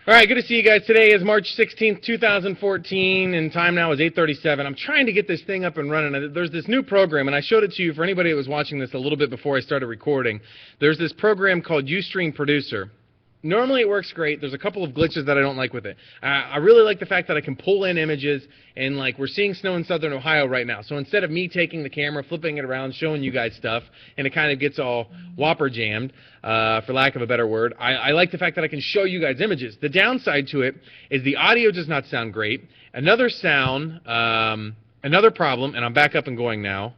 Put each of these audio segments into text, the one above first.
All right, good to see you guys. Today is March 16th, 2014, and time now is 8:37. I'm trying to get this thing up and running. There's this new program, and I showed it to you for anybody that was watching this a little bit before I started recording. There's this program called Ustream Producer. Normally it works great. There's a couple of glitches that I don't like with it. I really like the fact that I can pull in images, and like we're seeing snow in southern Ohio right now. So instead of me taking the camera, flipping it around, showing you guys stuff, and it kind of gets all whopper jammed, for lack of a better word, I like the fact that I can show you guys images. The downside to it is the audio does not sound great. Another problem, and I'm back up and going now.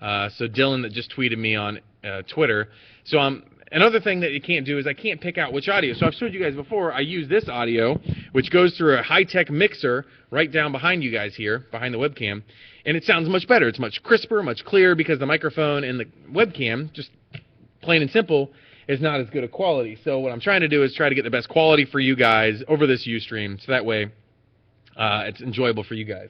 So Dylan that just tweeted me on Twitter. So another thing that you can't do is I can't pick out which audio. So I've showed you guys before, I use this audio, which goes through a high-tech mixer right down behind you guys here, behind the webcam, and it sounds much better. It's much crisper, much clearer, because the microphone and the webcam, just plain and simple, is not as good a quality. So what I'm trying to do is try to get the best quality for you guys over this Ustream, so that way it's enjoyable for you guys.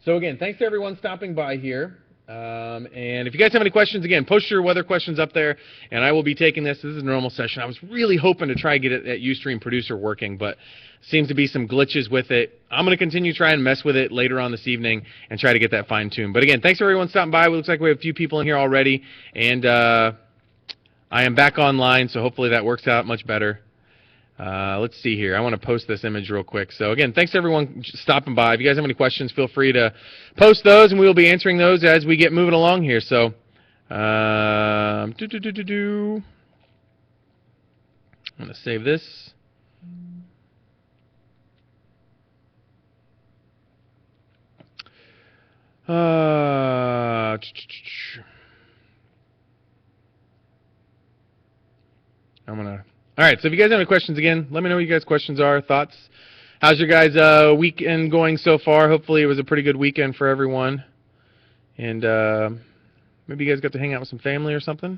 So again, thanks to everyone stopping by here. And if you guys have any questions, again, post your weather questions up there, and I will be taking this. This is a normal session. I was really hoping to try to get it at Ustream Producer working, but seems to be some glitches with it. I'm going to continue trying to mess with it later on this evening and try to get that fine-tuned. But again, thanks for everyone stopping by. It looks like we have a few people in here already, and I am back online, so hopefully that works out much better. Let's see here. I want to post this image real quick. So again, thanks to everyone stopping by. If you guys have any questions, feel free to post those, and we will be answering those as we get moving along here. So, I'm going to save this. All right, so if you guys have any questions, again, let me know what you guys' questions are, thoughts. How's your guys' weekend going so far? Hopefully it was a pretty good weekend for everyone. And maybe you guys got to hang out with some family or something.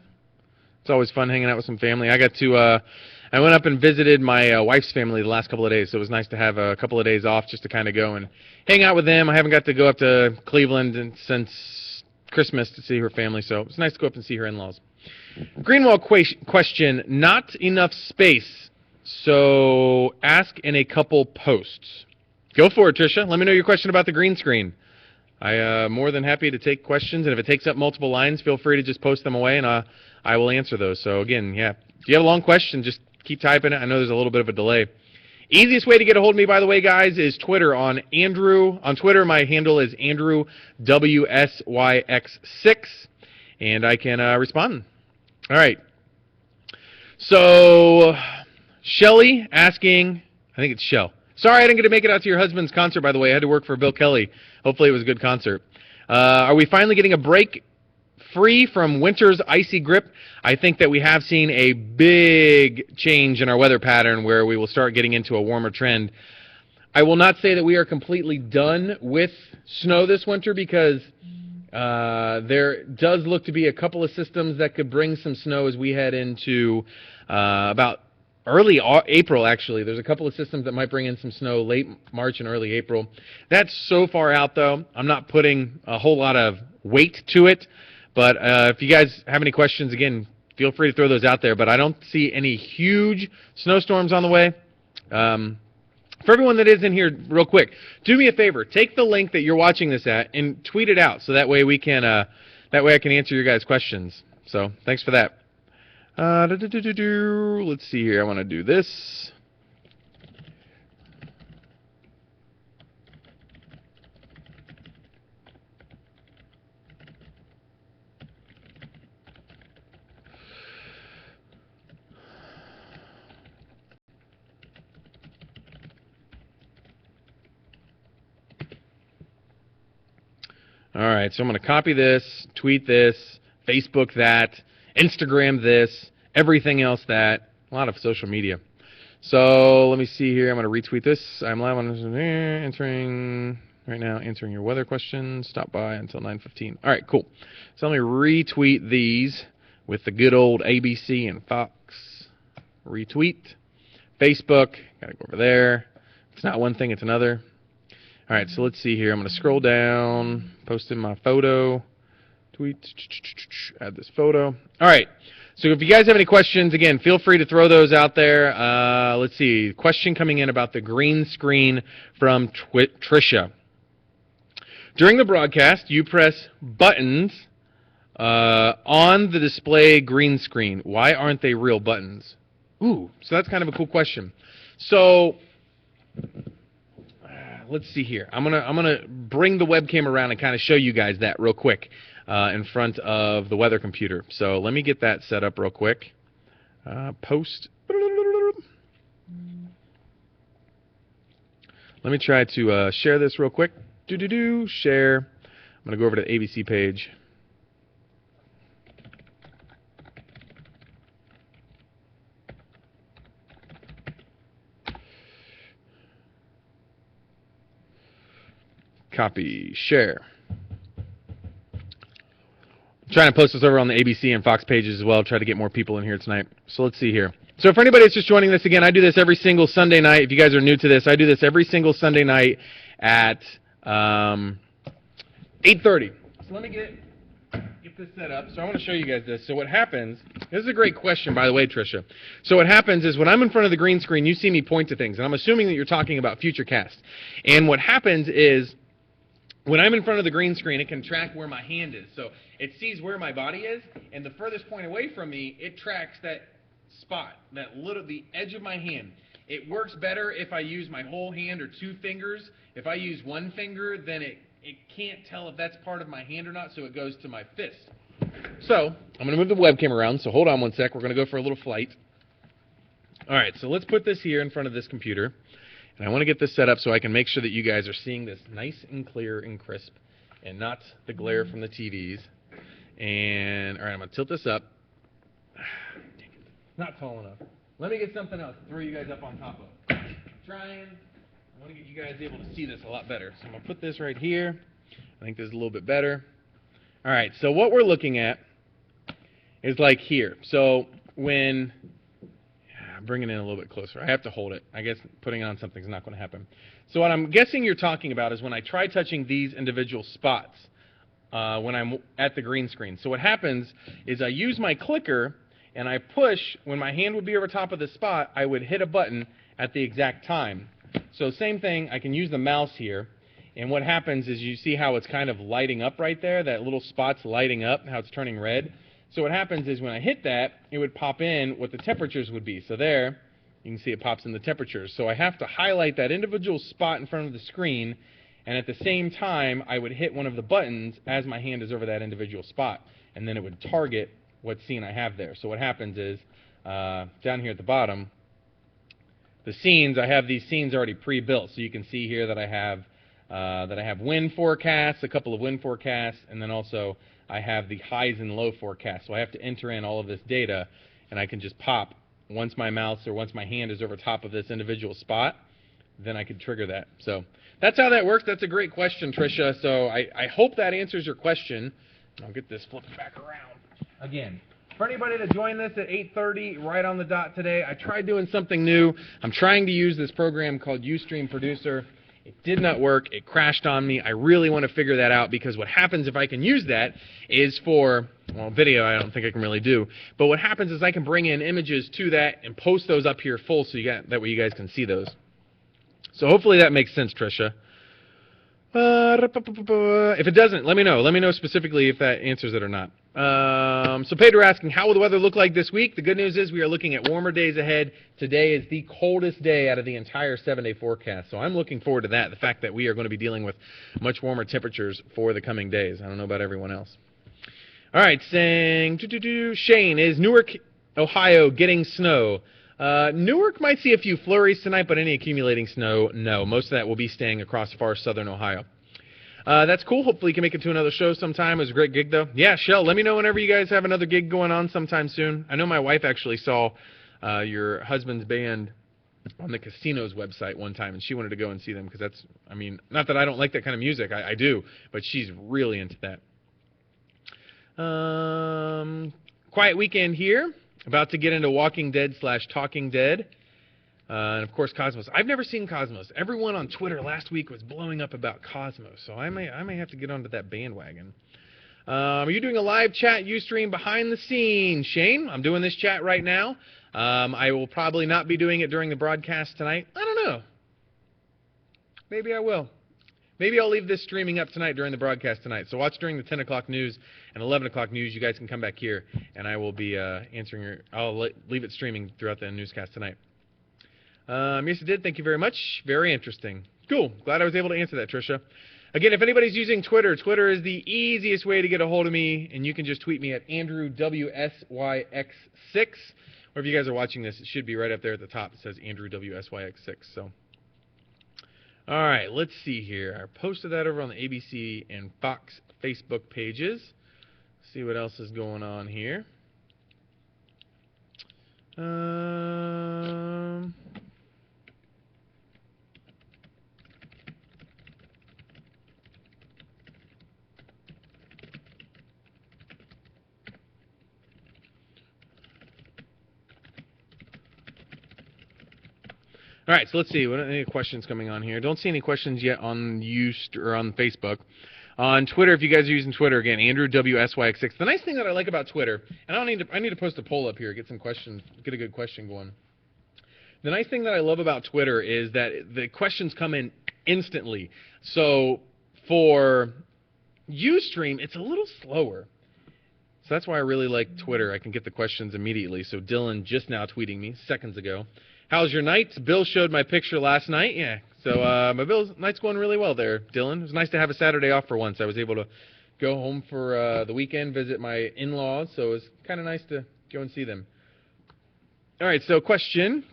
It's always fun hanging out with some family. I went up and visited my wife's family the last couple of days, so it was nice to have a couple of days off just to kind of go and hang out with them. I haven't got to go up to Cleveland since Christmas to see her family, so it was nice to go up and see her in-laws. Greenwall question, not enough space, so ask in a couple posts. Go for it, Tricia. Let me know your question about the green screen. I'm more than happy to take questions, and if it takes up multiple lines, feel free to just post them away, and I will answer those. So again, yeah, if you have a long question, just keep typing it. I know there's a little bit of a delay. Easiest way to get a hold of me, by the way, guys, is Twitter. On Twitter, my handle is AndrewWSYX6, and I can respond. All right. So, Shelly asking, I think it's Shell. Sorry I didn't get to make it out to your husband's concert, by the way. I had to work for Bill Kelly. Hopefully it was a good concert. Are we finally getting a break free from winter's icy grip? I think that we have seen a big change in our weather pattern where we will start getting into a warmer trend. I will not say that we are completely done with snow this winter because there does look to be a couple of systems that could bring some snow as we head into about early April, actually. There's a couple of systems that might bring in some snow late March and early April. That's so far out, though. I'm not putting a whole lot of weight to it. But if you guys have any questions, again, feel free to throw those out there. But I don't see any huge snowstorms on the way. For everyone that is in here, real quick, do me a favor. Take the link that you're watching this at and tweet it out, so that way we can, that way I can answer your guys' questions. So thanks for that. Let's see here. I want to do this. All right, so I'm going to copy this, tweet this, Facebook that, Instagram this, everything else that, a lot of social media. So let me see here. I'm going to retweet this. I'm live on answering right now, answering your weather questions. Stop by until 9:15. All right, cool. So let me retweet these with the good old ABC and Fox. Retweet. Facebook, got to go over there. It's not one thing, it's another. All right, so let's see here. I'm going to scroll down, post in my photo, tweet, add this photo. All right, So if you guys have any questions, again, feel free to throw those out there. Let's see. Question coming in about the green screen from Trisha. During the broadcast, you press buttons on the display green screen. Why aren't they real buttons? Ooh, so that's kind of a cool question. So let's see here. I'm gonna bring the webcam around and kind of show you guys that real quick in front of the weather computer. So let me get that set up real quick. Post. Let me try to share this real quick. Share. I'm gonna go over to the ABC page. Copy, share. I'm trying to post this over on the ABC and Fox pages as well. Try to get more people in here tonight. So let's see here. So for anybody that's just joining this again, I do this every single Sunday night. If you guys are new to this, I do this every single Sunday night at 8:30. So let me get this set up. So I want to show you guys this. So what happens, this is a great question, by the way, Tricia. So what happens is when I'm in front of the green screen, you see me point to things. And I'm assuming that you're talking about Futurecast. And what happens is when I'm in front of the green screen, it can track where my hand is. So it sees where my body is, and the furthest point away from me, it tracks that spot, the edge of my hand. It works better if I use my whole hand or two fingers. If I use one finger, then it can't tell if that's part of my hand or not, so it goes to my fist. So I'm going to move the webcam around, so hold on one sec. We're going to go for a little flight. All right, so let's put this here in front of this computer. And I want to get this set up so I can make sure that you guys are seeing this nice and clear and crisp and not the glare from the TVs. And, all right, I'm going to tilt this up. Not tall enough. Let me get something else to throw you guys up on top of. I want to get you guys able to see this a lot better. So I'm going to put this right here. I think this is a little bit better. All right, so what we're looking at is like here. So when bring it in a little bit closer. I have to hold it. I guess putting it on something is not going to happen. So what I'm guessing you're talking about is when I try touching these individual spots when I'm at the green screen. So what happens is I use my clicker and I push. When my hand would be over top of the spot, I would hit a button at the exact time. So same thing, I can use the mouse here. And what happens is you see how it's kind of lighting up right there, that little spot's lighting up, how it's turning red. So what happens is when I hit that, it would pop in what the temperatures would be. So there, you can see it pops in the temperatures. So I have to highlight that individual spot in front of the screen, and at the same time, I would hit one of the buttons as my hand is over that individual spot, and then it would target what scene I have there. So what happens is, down here at the bottom, the scenes, I have these scenes already pre-built. So you can see here that I have wind forecasts, a couple of wind forecasts, and then also I have the highs and low forecast. So I have to enter in all of this data, and I can just pop once my mouse or once my hand is over top of this individual spot, then I can trigger that. So that's how that works. That's a great question, Tricia. So I hope that answers your question. I'll get this flipped back around. Again, for anybody to join this at 8:30 right on the dot today, I tried doing something new. I'm trying to use this program called Ustream Producer. It did not work. It crashed on me. I really want to figure that out, because what happens if I can use that is for, well, video I don't think I can really do. But what happens is I can bring in images to that and post those up here full, so that way you guys can see those. So hopefully that makes sense, Tricia. If it doesn't, let me know. Let me know specifically if that answers it or not. So Pedro asking, how will the weather look like this week? The good news is we are looking at warmer days ahead. Today is the coldest day out of the entire 7-day forecast. So I'm looking forward to that, the fact that we are going to be dealing with much warmer temperatures for the coming days. I don't know about everyone else. All right, saying, Shane, is Newark, Ohio getting snow? Newark might see a few flurries tonight, but any accumulating snow, no. Most of that will be staying across far southern Ohio. That's cool. Hopefully you can make it to another show sometime. It was a great gig, though. Yeah, Shell, let me know whenever you guys have another gig going on sometime soon. I know my wife actually saw your husband's band on the casino's website one time, and she wanted to go and see them because that's, I mean, not that I don't like that kind of music. I do, but she's really into that. Quiet weekend here. About to get into Walking Dead / Talking Dead. And, of course, Cosmos. I've never seen Cosmos. Everyone on Twitter last week was blowing up about Cosmos, so I may have to get onto that bandwagon. Are you doing a live chat Ustream behind the scenes, Shane? I'm doing this chat right now. I will probably not be doing it during the broadcast tonight. I don't know. Maybe I will. Maybe I'll leave this streaming up tonight during the broadcast tonight. So watch during the 10 o'clock news and 11 o'clock news. You guys can come back here, and I will be answering your... I'll leave it streaming throughout the newscast tonight. Yes, it did. Thank you very much. Very interesting. Cool. Glad I was able to answer that, Tricia. Again, if anybody's using Twitter, Twitter is the easiest way to get a hold of me, and you can just tweet me at AndrewWSYX6. Or if you guys are watching this, it should be right up there at the top. It says AndrewWSYX6. So, all right, let's see here. I posted that over on the ABC and Fox Facebook pages. See what else is going on here. All right, so let's see. What are any questions coming on here? Don't see any questions yet on or on Facebook. On Twitter, if you guys are using Twitter, again, Andrew WSYX6. The nice thing that I like about Twitter, and I need to post a poll up here, get some questions, get a good question going. The nice thing that I love about Twitter is that the questions come in instantly. So for Ustream, it's a little slower. So that's why I really like Twitter. I can get the questions immediately. So Dylan just now tweeting me seconds ago. How's your night? Bill showed my picture last night. Yeah, so my night's going really well there, Dylan. It was nice to have a Saturday off for once. I was able to go home for the weekend, visit my in-laws, so it was kind of nice to go and see them. All right, so question.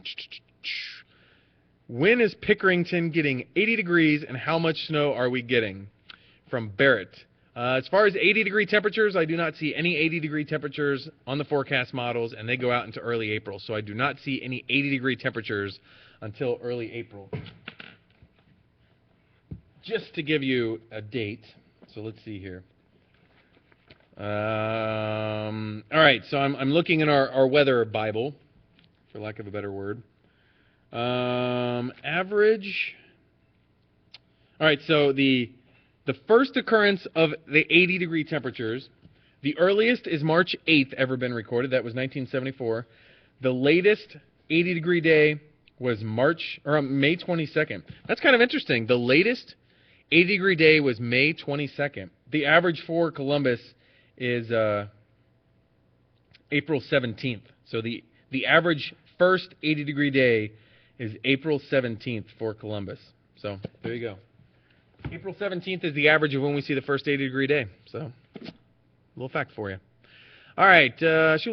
When is Pickerington getting 80 degrees, and how much snow are we getting? From Barrett. As far as 80-degree temperatures, I do not see any 80-degree temperatures on the forecast models, and they go out into early April. So I do not see any 80-degree temperatures until early April. Just to give you a date, so let's see here. All right, so I'm looking in our weather Bible, for lack of a better word. Average. All right, so the first occurrence of the 80-degree temperatures, the earliest is March 8th ever been recorded. That was 1974. The latest 80-degree day was May 22nd. That's kind of interesting. The latest 80-degree day was May 22nd. The average for Columbus is April 17th. So the average first 80-degree day is April 17th for Columbus. So there you go. April 17th is the average of when we see the first 80-degree day. So, a little fact for you. All right, this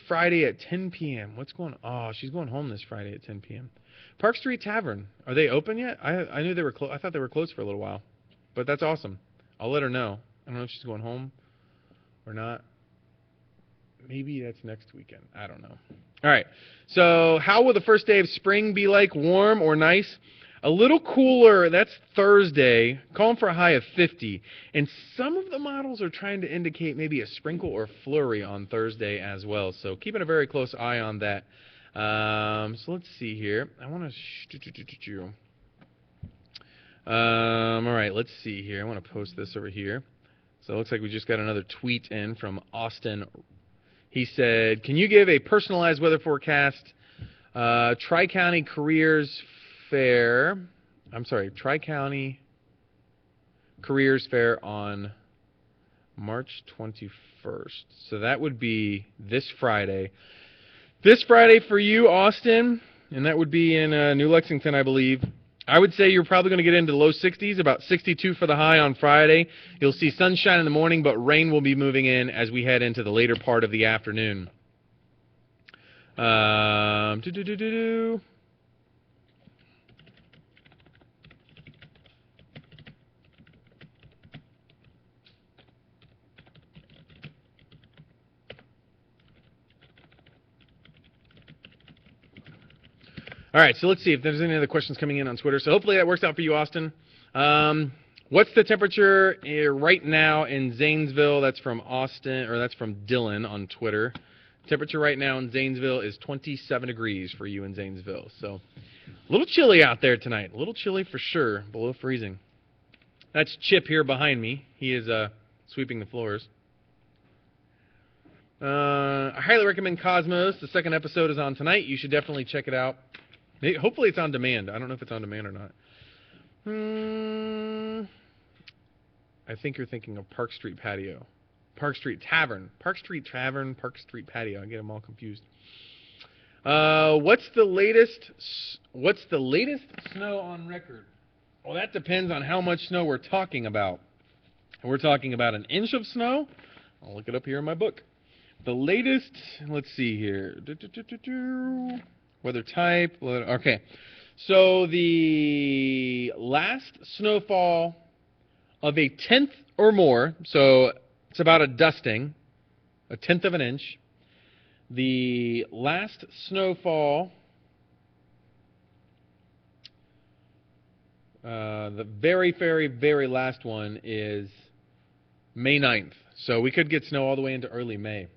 Friday at 10 p.m. What's going on? Oh, she's going home this Friday at 10 p.m. Park Street Tavern. Are they open yet? I knew they were closed. I thought they were closed for a little while. But that's awesome. I'll let her know. I don't know if she's going home or not. Maybe that's next weekend. I don't know. All right. So, how will the first day of spring be like? Warm or nice? A little cooler, that's Thursday, calling for a high of 50. And some of the models are trying to indicate maybe a sprinkle or flurry on Thursday as well. So keeping a very close eye on that. So let's see here. I want to... all right, let's see here. I want to post this over here. So it looks like we just got another tweet in from Austin. He said, can you give a personalized weather forecast? Tri-County Careers Fair, Tri-County Careers Fair on March 21st. So that would be this Friday. This Friday for you, Austin, and that would be in New Lexington, I believe. I would say you're probably going to get into the low 60s, about 62 for the high on Friday. You'll see sunshine in the morning, but rain will be moving in as we head into the later part of the afternoon. All right, so let's see if there's any other questions coming in on Twitter. So hopefully that works out for you, Austin. What's the temperature right now in Zanesville? That's from Austin, or that's from Dylan on Twitter. Temperature right now in Zanesville is 27 degrees for you in Zanesville. So a little chilly out there tonight. A little chilly for sure, below freezing. That's Chip here behind me. He is sweeping the floors. I highly recommend Cosmos. The second episode is on tonight. You should definitely check it out. Hopefully it's on demand. I don't know if it's on demand or not. I think you're thinking of Park Street Patio. Park Street Tavern. Park Street Tavern, Park Street Patio. I get them all confused. What's the latest snow on record? Well, that depends on how much snow we're talking about. We're talking about an inch of snow. I'll look it up here in my book. The latest, let's see here. Weather type. Okay. So the last snowfall of a tenth or more, so it's about a dusting, a tenth of an inch. The last snowfall, the very, very, very last one is May 9th. So we could get snow all the way into early May.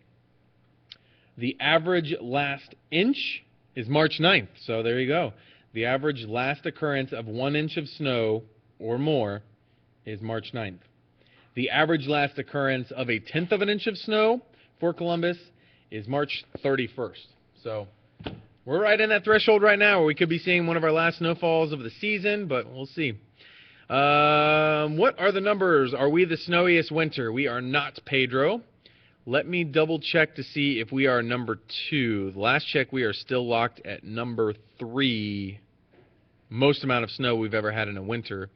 The average last inch is March 9th. So there you go. The average last occurrence of 1 inch of snow or more is March 9th. The average last occurrence of a tenth of an inch of snow for Columbus is March 31st. So we're right in that threshold right now where we could be seeing one of our last snowfalls of the season, but we'll see. What are the numbers? Are we the snowiest winter? We are not, Pedro. Let me double check to see if we are number 2. The last check, we are still locked at number 3. Most amount of snow we've ever had in a winter.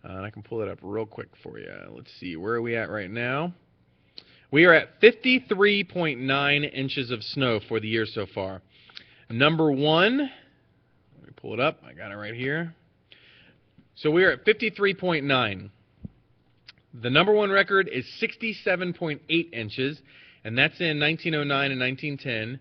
And I can pull it up real quick for you. Let's see. Where are we at right now? We are at 53.9 inches of snow for the year so far. Number 1, let me pull it up. I got it right here. So we are at 53.9. The number 1 record is 67.8 inches, and that's in 1909 and 1910.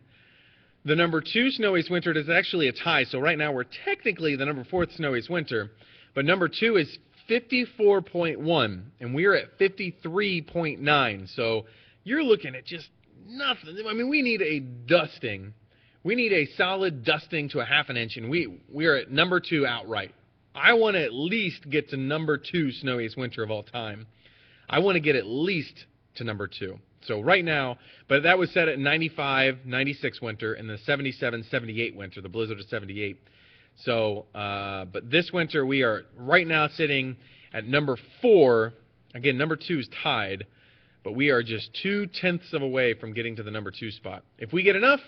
The number 2 snowiest winter is actually a tie, so right now we're technically the number 4th snowiest winter, but number 2 is 54.1, and we're at 53.9. So you're looking at just nothing. I mean, we need a dusting. We need a solid dusting to a half an inch, and we're at number 2 outright. I want to at least get to number 2 snowiest winter of all time. I want to get at least to number 2. So right now, but that was set at 95, 96 winter, and the 77, 78 winter, the blizzard of 78. So, but this winter we are right now sitting at number 4. Again, number 2 is tied, but we are just 0.2 away from getting to the number 2 spot. If we get enough,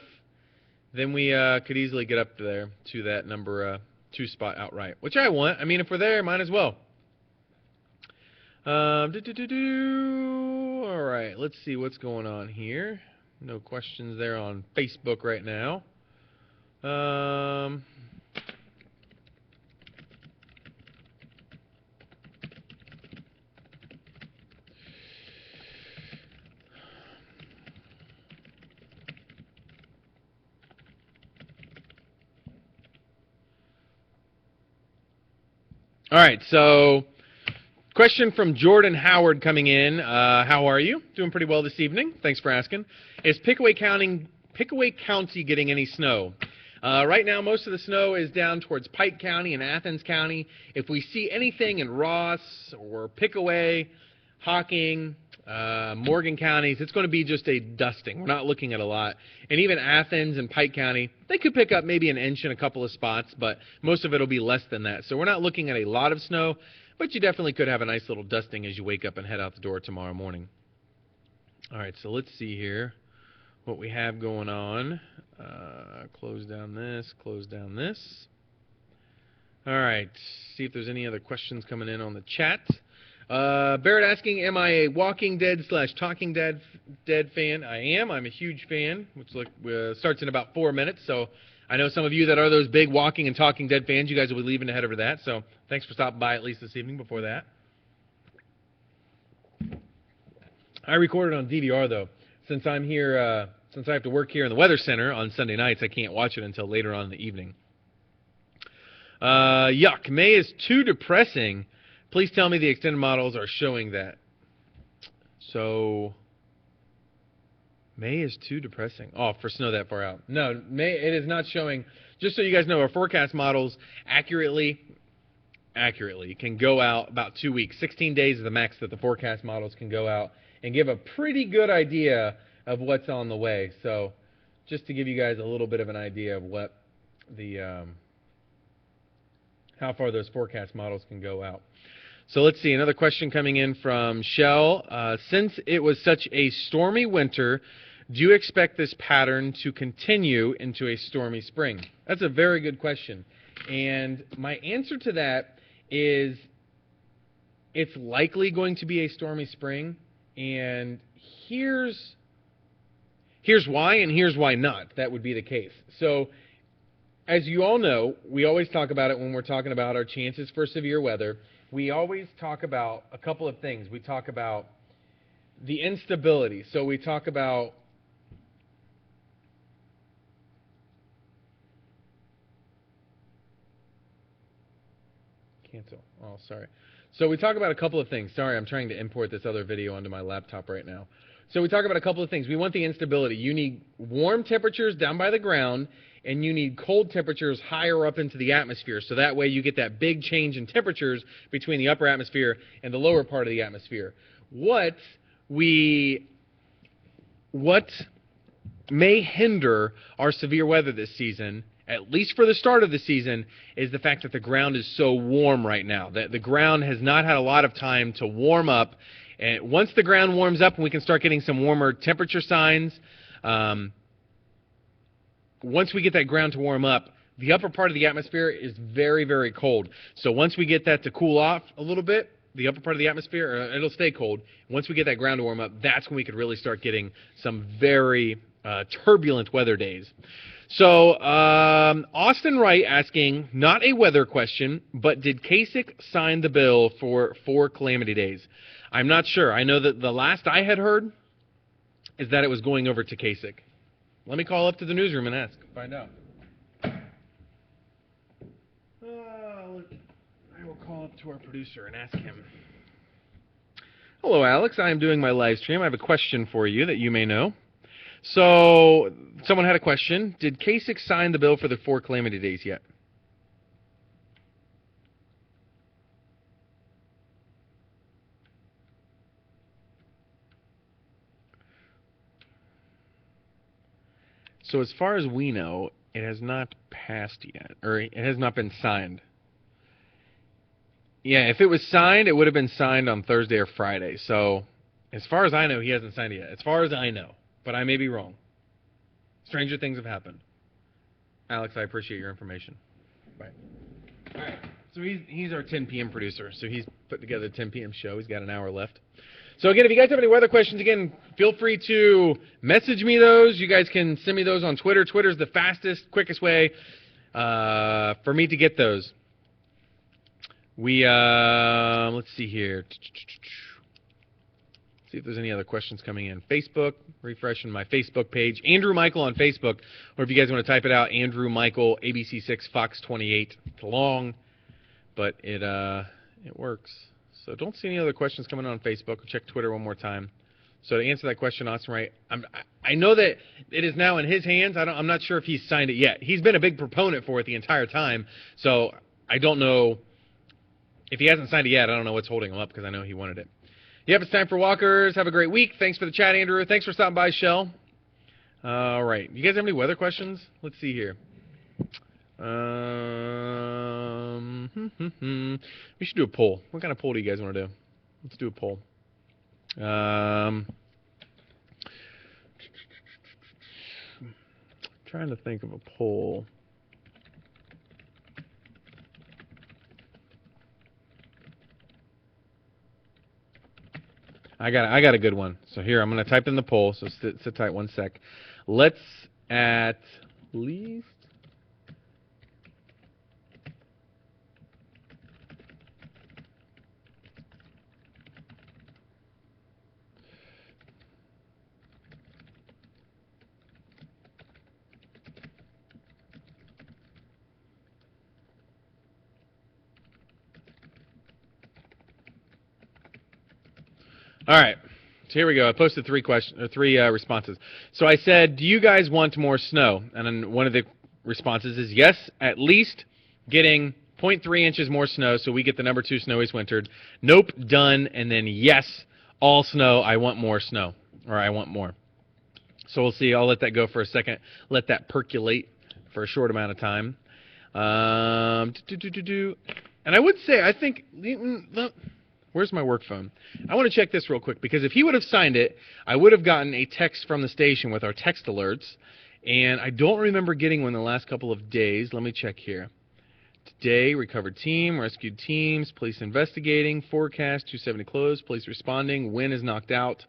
then we could easily get up there to that number 2 spot outright, which I want. I mean, if we're there, might as well. All right, let's see what's going on here. No questions there on Facebook right now. All right, so question from Jordan Howard coming in. How are you? Doing pretty well this evening. Thanks for asking. Is Pickaway County getting any snow? Right now, most of the snow is down towards Pike County and Athens County. If we see anything in Ross or Pickaway, Hocking, Morgan counties, it's going to be just a dusting. We're not looking at a lot. And even Athens and Pike County, they could pick up maybe an inch in a couple of spots, but most of it will be less than that. So we're not looking at a lot of snow, but you definitely could have a nice little dusting as you wake up and head out the door tomorrow morning. All right, so let's see here what we have going on. Close down this, close down this. All right, see if there's any other questions coming in on the chat. Barrett asking, am I a Walking Dead / Talking Dead fan? I am. I'm a huge fan, which starts in about 4 minutes. So I know some of you that are those big Walking and Talking Dead fans, you guys will be leaving ahead over that. So thanks for stopping by at least this evening before that. I recorded on DVR, though. Since I'm here, since I have to work here in the Weather Center on Sunday nights, I can't watch it until later on in the evening. Yuck. May is too depressing. Please tell me the extended models are showing that. So, May is too depressing. Oh, for snow that far out. No, May, it is not showing. Just so you guys know, our forecast models accurately accurately. Can go out about 2 weeks. 16 days is the max that the forecast models can go out and give a pretty good idea of what's on the way. So just to give you guys a little bit of an idea of what the how far those forecast models can go out. So let's see, another question coming in from Shell. Since it was such a stormy winter, do you expect this pattern to continue into a stormy spring? That's a very good question. And my answer to that is it's likely going to be a stormy spring. And here's why, and here's why not. That would be the case. So as you all know, we always talk about it when we're talking about our chances for severe weather. We always talk about a couple of things. We talk about the instability. So we talk about cancel. Oh, sorry. So we talk about a couple of things. Sorry, I'm trying to import this other video onto my laptop right now. So we talk about a couple of things. We want the instability. You need warm temperatures down by the ground, and you need cold temperatures higher up into the atmosphere. So that way you get that big change in temperatures between the upper atmosphere and the lower part of the atmosphere. What may hinder our severe weather this season, at least for the start of the season, is the fact that the ground is so warm right now. That the ground has not had a lot of time to warm up. And once the ground warms up and we can start getting some warmer temperature signs, once we get that ground to warm up, the upper part of the atmosphere is very, very cold. So once we get that to cool off a little bit, the upper part of the atmosphere, it'll stay cold. Once we get that ground to warm up, that's when we could really start getting some very turbulent weather days. So Austin Wright asking, not a weather question, but did Kasich sign the bill for 4 calamity days? I'm not sure. I know that the last I had heard is that it was going over to Kasich. Let me call up to the newsroom and ask. Find out. I will call up to our producer and ask him. Hello, Alex. I am doing my live stream. I have a question for you that you may know. So, someone had a question. Did Kasich sign the bill for the 4 calamity days yet? So as far as we know, it has not passed yet, or it has not been signed. Yeah, if it was signed, it would have been signed on Thursday or Friday. So as far as I know, he hasn't signed it yet. As far as I know, but I may be wrong. Stranger things have happened. Alex, I appreciate your information. Bye. All right, so he's our 10 p.m. producer. So he's put together a 10 p.m. show. He's got an hour left. So again, if you guys have any weather questions, again, feel free to message me those. You guys can send me those on Twitter. Twitter's the fastest, quickest way for me to get those. Let's see here. See if there's any other questions coming in. Facebook, refreshing my Facebook page. Andrew Michael on Facebook, or if you guys want to type it out, Andrew Michael, ABC6 Fox 28. It's long, but it works. So don't see any other questions coming on Facebook. I'll check Twitter one more time. So to answer that question, Austin Wright, I know that it is now in his hands. I'm not sure if he's signed it yet. He's been a big proponent for it the entire time. So I don't know if he hasn't signed it yet. I don't know what's holding him up because I know he wanted it. Yep, it's time for Walkers. Have a great week. Thanks for the chat, Andrew. Thanks for stopping by, Shell. All right. You guys have any weather questions? Let's see here. We should do a poll. What kind of poll do you guys want to do? Let's do a poll. Trying to think of a poll. I got a good one. So here, I'm going to type in the poll. So sit tight 1 sec. Let's at least... All right, so here we go. I posted 3 responses. So I said, do you guys want more snow? And then one of the responses is yes, at least getting 0.3 inches more snow, so we get the number 2 snowiest winter. Nope, done, and then yes, all snow. I want more snow, or I want more. So we'll see. I'll let that go for a second. Let that percolate for a short amount of time. And I would say, I think, where's my work phone? I want to check this real quick, because if he would have signed it, I would have gotten a text from the station with our text alerts, and I don't remember getting one the last couple of days. Let me check here. Today, recovered team, rescued teams, police investigating, forecast, 270 closed, police responding, wind is knocked out.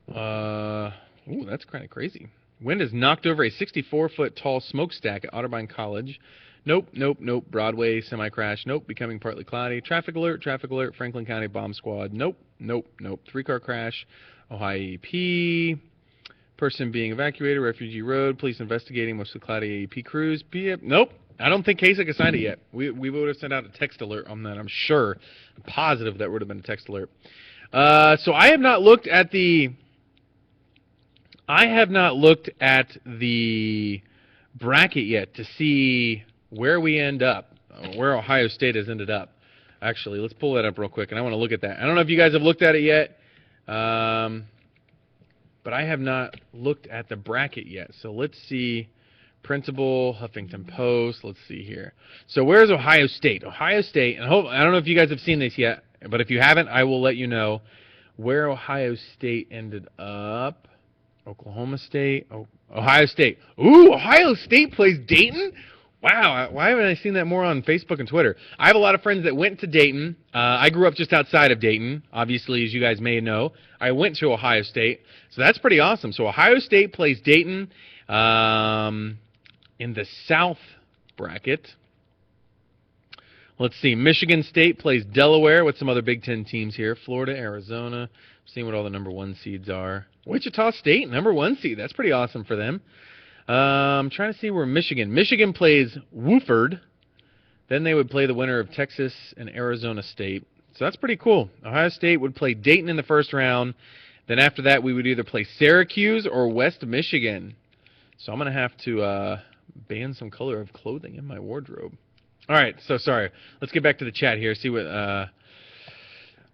Ooh, that's kind of crazy. Wind has knocked over a 64-foot tall smokestack at Otterbein College. Nope, nope, nope. Broadway semi-crash. Nope, becoming partly cloudy. Traffic alert, Franklin County bomb squad. Nope, nope, nope. 3-car crash. Ohio AEP. Person being evacuated, Refugee Road. Police investigating, mostly cloudy AEP crews. Nope. I don't think Kasich has signed it yet. We would have sent out a text alert on that, I'm sure. I'm positive that would have been a text alert. So I have not looked at the bracket yet to see where we end up, where Ohio State has ended up. Actually, let's pull that up real quick, and I want to look at that. I don't know if you guys have looked at it yet, but I have not looked at the bracket yet. So let's see. Principal, Huffington Post. Let's see here. So where's Ohio State? Ohio State, and I don't know if you guys have seen this yet, but if you haven't, I will let you know where Ohio State ended up. Oklahoma State. Ohio State. Ooh, Ohio State plays Dayton? Wow, why haven't I seen that more on Facebook and Twitter? I have a lot of friends that went to Dayton. I grew up just outside of Dayton, obviously, as you guys may know. I went to Ohio State, so that's pretty awesome. So Ohio State plays Dayton in the South bracket. Let's see. Michigan State plays Delaware with some other Big Ten teams here. Florida, Arizona. Seeing what all the number 1 seeds are. Wichita State, number 1 seed. That's pretty awesome for them. I'm trying to see where Michigan plays Wofford. Then they would play the winner of Texas and Arizona State. So that's pretty cool. Ohio State would play Dayton in the first round. Then after that, we would either play Syracuse or West Michigan. So I'm going to have to ban some color of clothing in my wardrobe. All right, so sorry. Let's get back to the chat here. See what.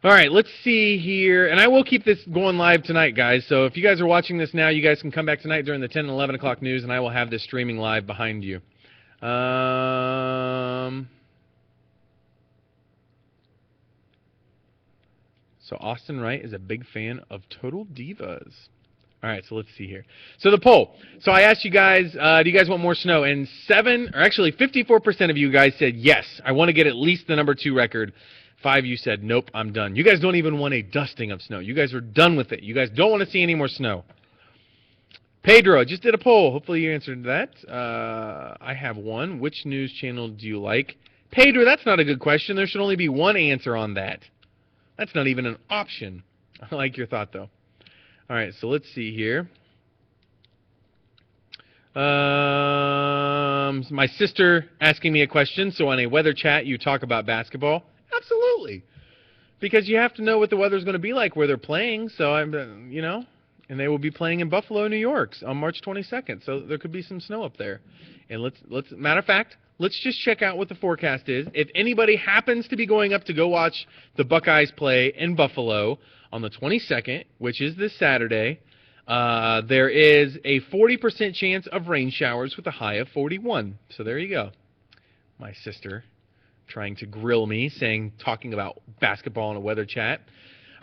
All right, let's see here. And I will keep this going live tonight, guys. So if you guys are watching this now, you guys can come back tonight during the 10 and 11 o'clock news, and I will have this streaming live behind you. So Austin Wright is a big fan of Total Divas. All right, so let's see here. So the poll. So I asked you guys, do you guys want more snow? And 54% of you guys said yes. I want to get at least the number 2 record. 5 you said nope, I'm done. You guys don't even want a dusting of snow. You guys are done with it. You guys don't want to see any more snow. Pedro, just did a poll. Hopefully you answered that. I have one. Which news channel do you like? Pedro, that's not a good question. There should only be one answer on that. That's not even an option. I like your thought, though. All right, so let's see here. My sister asking me a question. So on a weather chat, you talk about basketball. Absolutely. Because you have to know what the weather's going to be like where they're playing. So, and they will be playing in Buffalo, New York on March 22nd. So there could be some snow up there. And matter of fact, let's just check out what the forecast is. If anybody happens to be going up to go watch the Buckeyes play in Buffalo on the 22nd, which is this Saturday, there is a 40% chance of rain showers with a high of 41. So there you go. My sister trying to grill me, talking about basketball in a weather chat.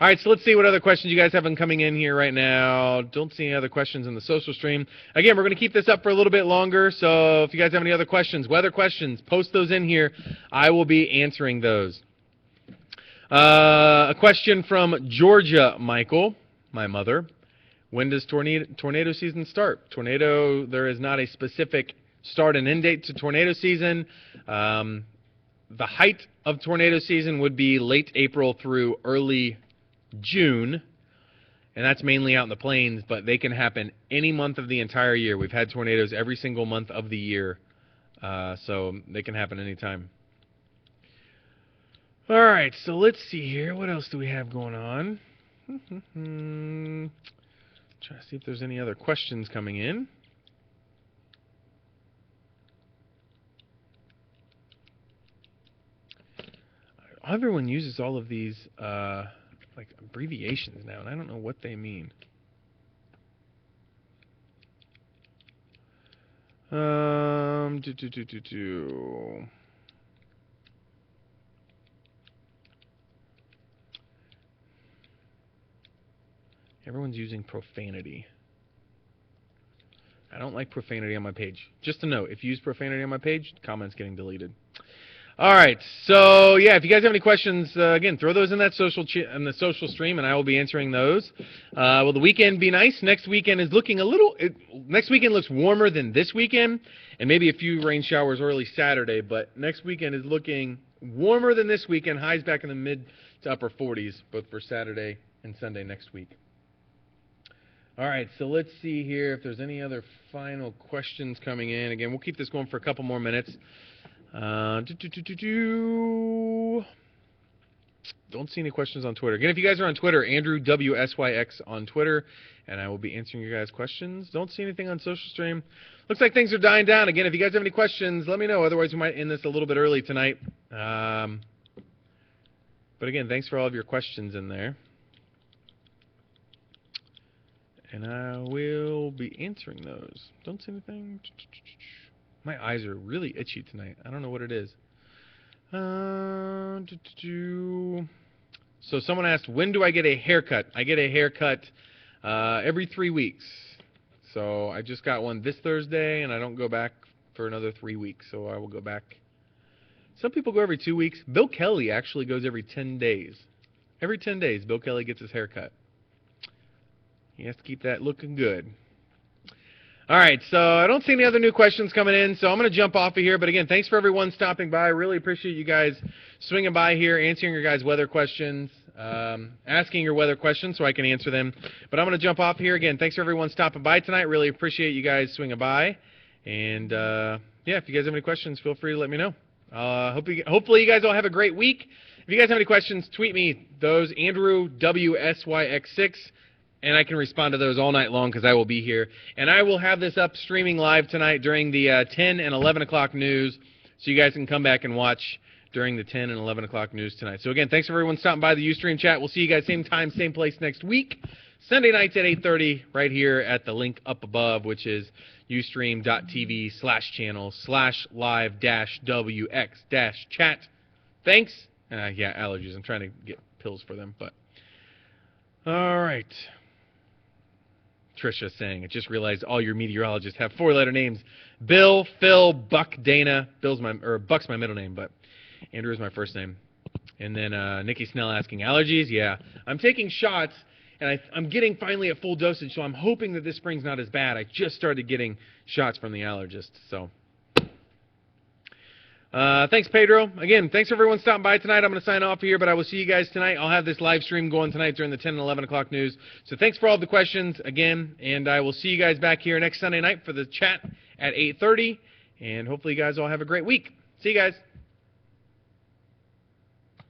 All right, so let's see what other questions you guys have been coming in here right now. Don't see any other questions in the social stream. Again, we're going to keep this up for a little bit longer, so if you guys have any other questions, weather questions, post those in here. I will be answering those. A question from Georgia, Michael, my mother. When does tornado season start? There is not a specific start and end date to tornado season. The height of tornado season would be late April through early June, and that's mainly out in the plains, but they can happen any month of the entire year. We've had tornadoes every single month of the year, so they can happen anytime. All right, so let's see here. What else do we have going on? Try to see if there's any other questions coming in. everyone uses all of these like abbreviations now, and I don't know what they mean. Everyone's using profanity. I don't like profanity on my page. Just a note, if you use profanity on my page, comments getting deleted. All right, so yeah, if you guys have any questions, again, throw those in that in the social stream, and I will be answering those. Will the weekend be nice? Next weekend is looking next weekend looks warmer than this weekend, and maybe a few rain showers early Saturday, but next weekend is looking warmer than this weekend. Highs back in the mid to upper 40s, both for Saturday and Sunday next week. All right, so let's see here if there's any other final questions coming in. Again, we'll keep this going for a couple more minutes. Don't see any questions on Twitter. Again, if you guys are on Twitter, Andrew WSYX on Twitter, and I will be answering your guys' questions. Don't see anything on Social Stream. Looks like things are dying down. Again, if you guys have any questions, let me know. Otherwise, we might end this a little bit early tonight. But again, thanks for all of your questions in there. And I will be answering those. Don't see anything. My eyes are really itchy tonight. I don't know what it is. So someone asked, when do I get a haircut? I get a haircut every 3 weeks. So I just got one this Thursday, and I don't go back for another 3 weeks. So I will go back. Some people go every 2 weeks. Bill Kelly actually goes every 10 days. Every 10 days, Bill Kelly gets his haircut. He has to keep that looking good. All right, so I don't see any other new questions coming in, so I'm going to jump off of here. But again, thanks for everyone stopping by. I really appreciate you guys swinging by here, answering your guys' weather questions, asking your weather questions so I can answer them. But I'm going to jump off here. Again, thanks for everyone stopping by tonight. Really appreciate you guys swinging by. And, yeah, if you guys have any questions, feel free to let me know. Hopefully you guys all have a great week. If you guys have any questions, tweet me those, Andrew WSYX6. And I can respond to those all night long because I will be here. And I will have this up streaming live tonight during the 10 and 11 o'clock news, so you guys can come back and watch during the 10 and 11 o'clock news tonight. So again, thanks for everyone stopping by the Ustream chat. We'll see you guys same time, same place next week. Sunday nights at 8:30 right here at the link up above, which is ustream.tv/channel/live-wx-chat. Thanks. Yeah, allergies. I'm trying to get pills for them, but all right. Trisha saying, I just realized all your meteorologists have 4-letter names. Bill, Phil, Buck, Dana. Buck's my middle name, but Andrew is my first name. And then Nikki Snell asking, allergies? Yeah. I'm taking shots, and I'm getting finally at full dosage, so I'm hoping that this spring's not as bad. I just started getting shots from the allergist, so. Thanks, Pedro. Again, thanks for everyone stopping by tonight. I'm going to sign off here, but I will see you guys tonight. I'll have this live stream going tonight during the 10 and 11 o'clock news. So thanks for all the questions again, and I will see you guys back here next Sunday night for the chat at 8:30, and hopefully you guys all have a great week. See you guys.